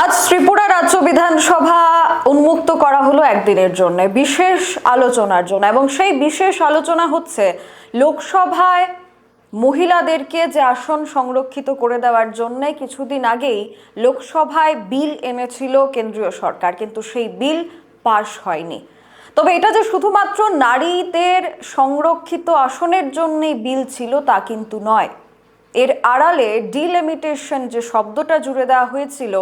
আজ ত্রিপুরা রাজ্য বিধানসভা উন্মুক্ত করা হলো একদিনের জন্য বিশেষ আলোচনার জন্য এবং সেই বিশেষ আলোচনা হচ্ছে লোকসভায় মহিলাদেরকে যে আসন সংরক্ষিত করে দেওয়ার জন্য কিছুদিন আগেই লোকসভায় বিল এনেছিল কেন্দ্রীয় সরকার, কিন্তু সেই বিল পাস হয়নি। তবে এটা যে শুধুমাত্র নারীদের সংরক্ষিত আসনের জন্যই বিল ছিল তা কিন্তু নয়। এর আড়ালে ডিলিমিটেশন যে শব্দটা জুড়ে দেওয়া হয়েছিল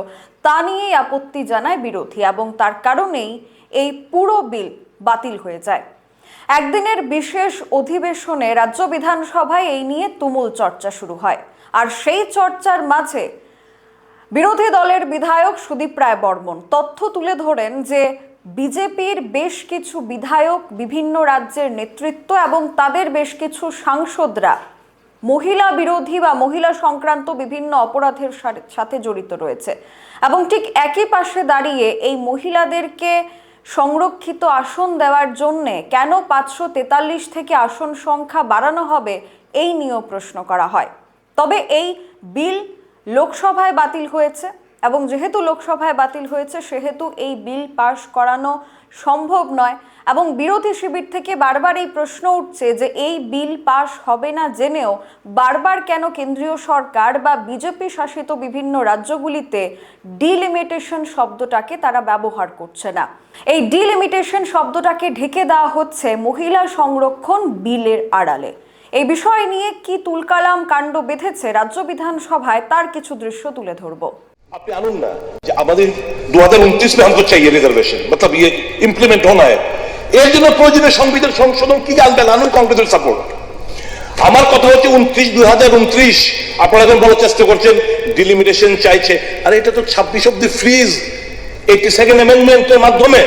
তা নিয়েই আপত্তি জানায় বিরোধী এবং তার কারণেই এই পুরো বিল বাতিল হয়ে যায়। একদিনের বিশেষ অধিবেশনে রাজ্য বিধানসভায় এই নিয়ে তুমুল চর্চা শুরু হয়, আর সেই চর্চার মাঝে বিরোধী দলের বিধায়ক সুদীপ রায় বর্মন তথ্য তুলে ধরেন যে বিজেপির বেশ কিছু বিধায়ক, বিভিন্ন রাজ্যের নেতৃত্ব এবং তাদের বেশ কিছু সাংসদরা মহিলা বিরোধী বা মহিলা সংক্রান্ত বিভিন্ন অপরাধের সাথে জড়িত রয়েছে এবং ঠিক একই পাশে দাঁড়িয়ে এই মহিলাদেরকে সংরক্ষিত আসন দেওয়ার জন্য কেন 543 থেকে আসন সংখ্যা বাড়ানো হবে এই নিয়েও প্রশ্ন করা হয়। তবে এই বিল লোকসভায় বাতিল হয়েছে এবং যেহেতু লোকসভায় বাতিল হয়েছে সেহেতু এই বিল পাশ করানো সম্ভব নয় এবং বিরোধী শিবির থেকে বারবার এই প্রশ্ন উঠছে যে এই বিল পাশ হবে না জেনেও বারবার কেন কেন্দ্রীয় সরকার বা বিজেপি শাসিত বিভিন্ন রাজ্যগুলিতে ডিলিমিটেশন শব্দটাকে তারা ব্যবহার করছে না। এই ডিলিমিটেশন শব্দটাকে ঢেকে দেওয়া হচ্ছে মহিলা সংরক্ষণ বিলের আড়ালে। এই বিষয় নিয়ে কি তুলকালাম কাণ্ড বেঁধেছে রাজ্য বিধানসভায় তার কিছু দৃশ্য তুলে ধরবো। আপনি আনুন না যে আমাদের 2029 में हमको चाहिए रिजर्वेशन, मतलब ये इंप्लीमेंट होना है। এর জন্য প্রয়োজনীয় সংবিধান সংশোধন কি আনবেন, আনুন কংগ্রেসের সাপোর্ট। আমার কথা হচ্ছে 2029 আপনারা এখন বলার চেষ্টা করছেন ডিলিমিটেশন চাইছে, আরে এটা তো 26 অব্দি ফ্রিজ 82nd অ্যামেন্ডমেন্টের মাধ্যমে,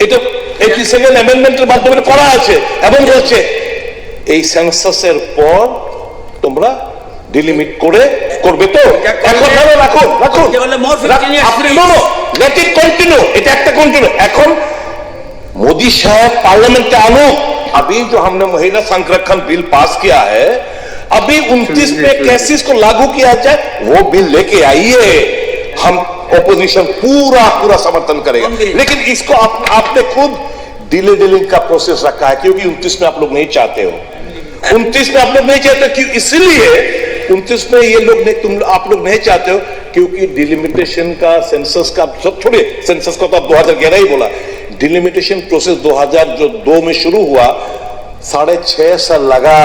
এটা 82nd অ্যামেন্ডমেন্টের মাধ্যমে করা আছে এবং বলছে এই সেন্সাসের পর তোমরা ডিলিমিট করে করবে। তো এখন রাখুন আপনি লেট ইট কন্টিনিউ, এটা একটা কন্টিনিউ। এখন मोदी साहब पार्लियामेंट में आनो, अभी जो हमने महिला संरक्षण बिल पास किया है, अभी 29 में कैसे इसको लागू किया जाए वो बिल लेके आइए, हम ओपोजिशन पूरा पूरा समर्थन करेगा। लेकिन इसको आपने खुद डिले डीलिंग का प्रोसेस रखा है क्योंकि 29 में आप लोग नहीं चाहते हो, 29 में आप लोग नहीं चाहते क्यों, इसलिए 29 में ये लोग आप लोग नहीं चाहते हो क्योंकि डिलिमिटेशन का सेंसस का सब छोड़िए, सेंसस का तो आप 2011 ही बोला, डिलिमिटेशन प्रोसेस 2002 में शुरू हुआ, 6.5 साल लगा।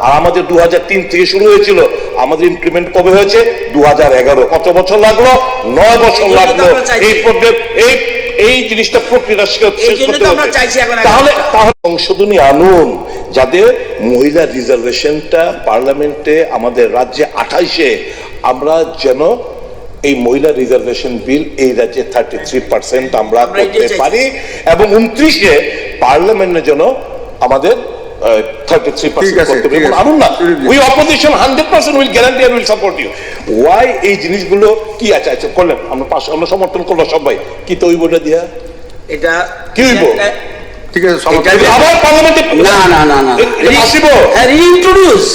আর আমাদের 2003 থেকে শুরু হয়েছিল, আমাদের ইমপ্লিমেন্ট কবে হয়েছে 2011। কত বছর লাগলো? 9 বছর লাগলো এই প্রবলেম এই জিনিসটা প্রক্রিয়া শেষ করতে হবে। তাহলে সংশোধনী আনুন যাদের মহিলা রিজার্ভেশনটা পার্লামেন্টে আমাদের রাজ্যে 28-এ আমরা যেন এই মহিলা রিজার্ভেশন বিল এই রাজ্যে 33% আমরা করতে পারি এবং 29-এ পার্লামেন্টে যেন আমাদের 33% করতে পারি। আনুন না, we opposition 100% will guarantee and will support you. Why এই জিনিসগুলো কি আছে আচ্ছা করলেন, আমরা সমর্থন করলাম সবাই, কি তো ওই বোর্ডে দিয়া এটা কি হইব? ঠিক আছে, আবার পার্লামেন্টে না না না না আসিব রিইন্ট্রোডিউস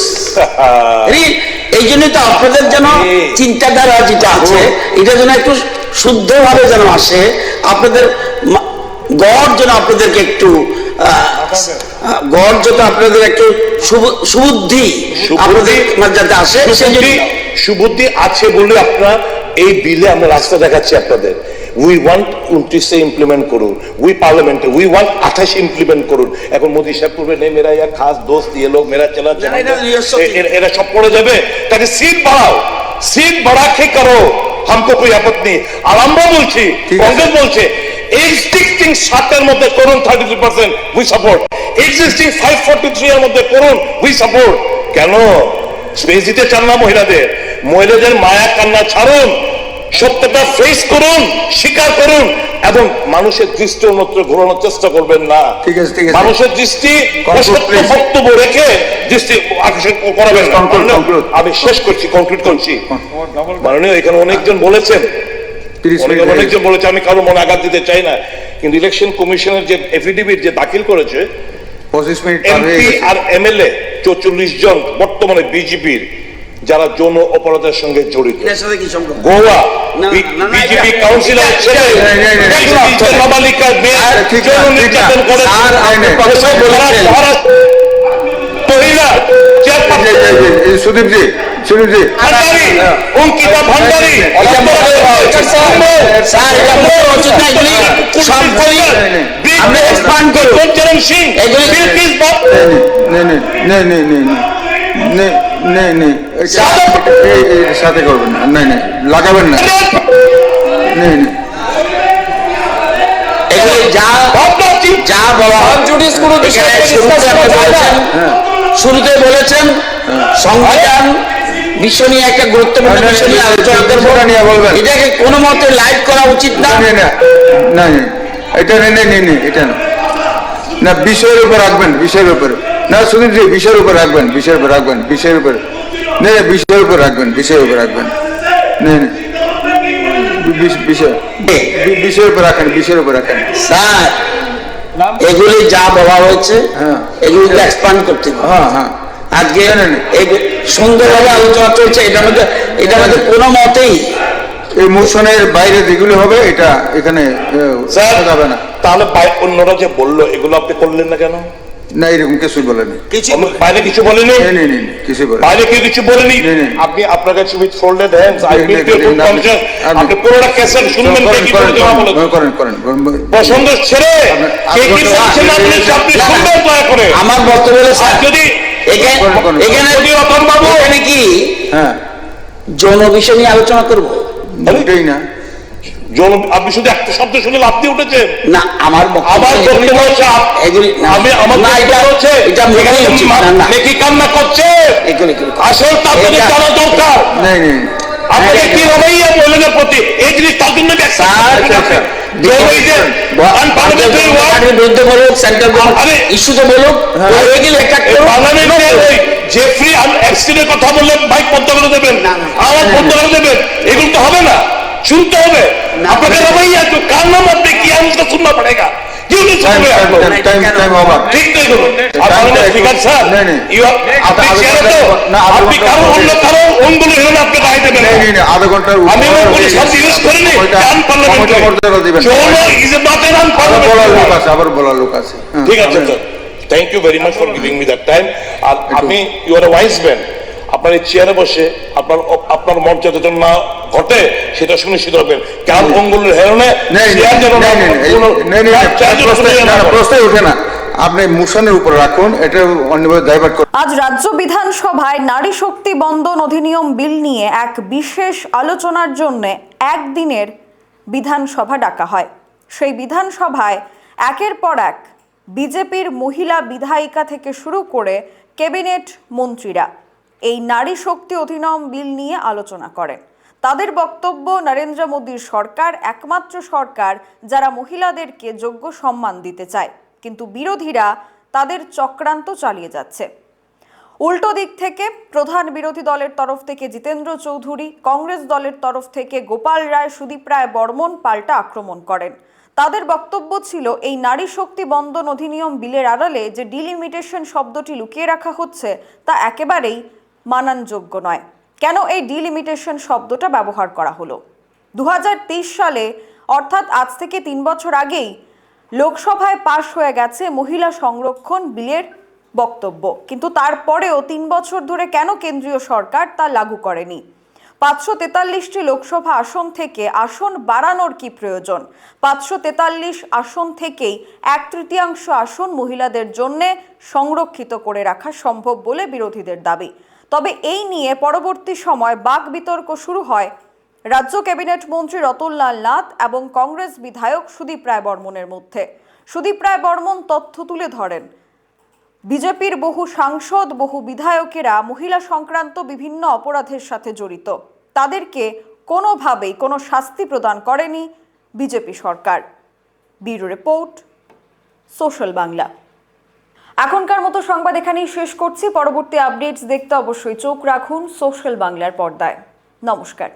এই জন্য তো আপনাদের যেন চিন্তাধারা যেটা আছে এটা যেন একটু শুদ্ধভাবে যেন আসে, আপনাদের গড় যেন আপনাদেরকে একটু গড় যেন আপনাদের একটু সুবুদ্ধি আপনাদের যাতে আসে, সুবুদ্ধি আছে বলে আপনারা এই বিলে আমরা রাস্তা দেখাচ্ছি আপনাদের। উই ওয়ান্ট 29 ইমপ্লিমেন্ট করুন, উই পার্লামেন্টে উই ওয়ান্ট 28 ইমপ্লিমেন্ট করুন। এখন মোদি সাহেব করবে নেই মেরা ইয়া খাস দোস্ত ये लोग मेरा चला এরা সব পড়ে যাবে, তাকে সিট বাড়াও, সিট বাড়া কে করো, हमको कोई आपत्ति नहीं। আর আমরা বলছি, কংগ্রেস বলছে এক্সিস্টিং 7 মধ্যে করুন 33%, উই সাপোর্ট। এক্সিস্টিং 543 এর মধ্যে করুন, উই সাপোর্ট। কেন স্পেস দিতে চান না মহিলাদের মায়া কান্না ছাড়ুন, সত্যটা ফেস করুন, স্বীকার করুন এবং মানুষের দৃষ্টি অন্যত্র ঘোরানোর চেষ্টা করবেন না। মানুষের দৃষ্টি সত্য বক্তব্য রেখে দৃষ্টি আকর্ষণ করাবেন না। আমি শেষ করছি, কনক্লুড করছি। মাননীয় এখানে অনেকজন বলেছেন, অনেকজন বলেছে, আমি কারো মনে আঘাত দিতে চাই না, কিন্তু ইলেকশন কমিশনের যে এফিডেভিট যে দাখিল করেছে এমপি আর এমএলএ 44 জন বর্তমানে বিজেপির যারা যৌন অপরাধের সঙ্গে জড়িত। এটার সাথে কি সম্পর্ক? গোয়া না, না, বিজেপি এটা- কাউন্সিলর ছেলে নাবালিকার মেয়ে যৌন নির্যাতন করে স্যার, আপনি প্রথমে বলেছেন। মহিলা সুদীপজি ভান্ডারী অঙ্কিতা ভান্ডারী স্যার, এটা বলা উচিত না, এগুলি সবগুলি আমরা expand করব। চরণ সিং সাথে করবেন না, লাগাবেন না, এগুলি যা যা বলা হয় এখানে শুরুতে আপনি বলেছেন, শুরুতে বলেছেন সংবিধান বিষয় নিয়ে একটা গুরুত্বপূর্ণ বিষয় নিয়ে আলোচনা করবো, সেটা নিয়ে বলবেন। এটাকে কোনো মতে লাইভ করা উচিত না। না এটা এটা না, বিষয়ের উপর রাখবেন, বিষয়ের উপরে না সুদীপজি, বিষয়ের উপর রাখবেন, বিষয়ের উপর রাখবেন, বিষয়ের উপর বিষয়ের উপর রাখবেন, বিষয়ের উপর রাখবেন, বিষয়ের উপর রাখেন, বিষয়ের উপর রাখেন। স্যার, এগুলি যা বলা হয়েছে হ্যাঁ। এগুলিকে এক্সপান্ড করতে হবে। হ্যাঁ আজকে সুন্দরভাবে আলোচনা চলছে, এটার মধ্যে কোনো মতেই এই মোশনের বাইরে যেগুলো হবে এটা এখানে স্যার যাবে না। তাহলে অন্যরা যে বললো এগুলো আপনি করলেন না কেন? না, এরকম কিছুই বলেনি, বাইরে কিছু বলেনি? কিছুই বলেনি। বাইরে কেউ কিছু বলেনি? নেই। আপনি আপনার কাছে উইথ ফোল্ডেড হ্যান্ডস আই নেই, উইল বি নেই, কনসিয়াস আপনি পুরোটা ক্যাসেট শুনবেন করেন, কি করেন, করে বলে করেন। পছন্দ ছেড়ে কে কি বলছেন আপনি শুনবেন দয়া করে। আমার বক্তব্য হলো আর স্যার, যদি এখানে যদি রতন বাবু এখানে কি হ্যাঁ, যৌন বিষয় নিয়ে আলোচনা করব এটাই না। আপনি শুধু একটা শব্দ শুনে লাভ দিয়ে উঠেছেন। না? আমার আমার বক্তব্য হচ্ছে এগুলি আমি আমার না, এটা হচ্ছে এটা মেকানিক উচিত না, না নেকি কান্না করছে এগুলি আসল তাদের এটা- জানা দরকার। নেই আপনাকে কি রবাইয়া মহিলাদের প্রতি এই জিনিস তার জন্য বিরুদ্ধে বলুক, সেন্টার বলুক, আরে, ইস্যুতে বলুক, হয়ে গেলে একটা জেফ্রি অ্যাক্সিডেন্টের কথা বললে ভাই পদ্ম করে দেবেন, না, না। আমার পদ্ম করে দেবেন, এগুলো তো হবে না, শুনতে হবে আপনাকে রবাইয়া তো কার নাম আপনি কি আমটা শুননা পড়েগা টাইম ওভার। ঠিক তো এগুলো আপনার স্পিকার স্যার আপনি চেয়ারে তো আপনি কারো অন্য কারো অঙ্গুলি হলে আপনি রায় দেবেন আধা ঘন্টার আমি কোনো শব্দ ইউজ করিনি আন পার্লামেন্টারি যৌন ইজ নট এন আন বলার লোক পার্লামেন্টারি আছে, আবার বলার লোক আছে। ঠিক আছে sir thank you very much for giving me that time. আর আপনি you are a wise man, আপনার এই চেয়ারে বসে আপনার মর্যাদা যেন না ঘটে সেটা সুনিশ্চিত করবেন। কার অঙ্গুলের হেরণে চেয়ার যেন প্রশ্নই ওঠে না, আপনি মোশনের উপর রাখুন, এটা অন্যভাবে ডাইভার্ট করুন। আজ রাজ্য বিধানসভায় নারী শক্তি বন্দন অধিনিয়ম বিল নিয়ে এক বিশেষ আলোচনার জন্য একদিনের বিধানসভা ডাকা হয়। সেই বিধানসভায় একের পর এক বিজেপির মহিলা বিধায়িকা থেকে শুরু করে ক্যাবিনেট মন্ত্রীরা এই নারী শক্তি অধিনিয়ম বিল নিয়ে আলোচনা করেন। তাদের বক্তব্য, নরেন্দ্র মোদীর সরকার একমাত্র সরকার যারা মহিলাদেরকে যোগ্য সম্মান দিতে চায়, কিন্তু বিরোধীরা তাদের চক্রান্ত চালিয়ে যাচ্ছে। উল্টো দিক থেকে প্রধান বিরোধী দলের তরফ থেকে জিতেন্দ্র চৌধুরী, কংগ্রেস দলের তরফ থেকে গোপাল রায়, সুদীপ রায় বর্মন পাল্টা আক্রমণ করেন। তাদের বক্তব্য ছিল এই নারী শক্তি বন্দন অধিনিয়ম বিলের আড়ালে যে ডিলিমিটেশন শব্দটি লুকিয়ে রাখা হচ্ছে তা একেবারেই মানানযোগ্য নয়। কেন এই ডিলিমিটেশন শব্দটা ব্যবহার করা হলো? 2023 সালে অর্থাৎ আজ থেকে 3 বছর আগেই লোকসভায় পাশ হয়ে গেছে মহিলা সংরক্ষণ বিলের বক্তব্য, কিন্তু তারপরেও 3 বছর ধরে কেন কেন্দ্রীয় সরকার তা লাগু করেনি? 543টি লোকসভা আসন থেকে আসন বাড়ানোর কি প্রয়োজন? 543 আসন থেকেই 1/3 আসন মহিলাদের জন্য সংরক্ষিত করে রাখা সম্ভব বলে বিরোধীদের দাবি। তবে এই নিয়ে পরবর্তী সময় বাক বিতর্ক শুরু হয় রাজ্য ক্যাবিনেট মন্ত্রী রতনলাল নাথ এবং কংগ্রেস বিধায়ক সুদীপ রায় বর্মনের মধ্যে। সুদীপ রায় বর্মন তথ্য তুলে ধরেন, বিজেপির বহু সাংসদ, বহু বিধায়কেরা মহিলা সংক্রান্ত বিভিন্ন অপরাধের সাথে জড়িত। তাদেরকে কোনোভাবেই কোনো শাস্তি প্রদান করেনি বিজেপি সরকার। Bureau report, social Bangla. এখনকার মতো সংবাদ এখানেই শেষ করছি। পরবর্তী আপডেটস দেখতে অবশ্যই চোখ রাখুন সোশ্যাল বাংলার পর্দায়। নমস্কার।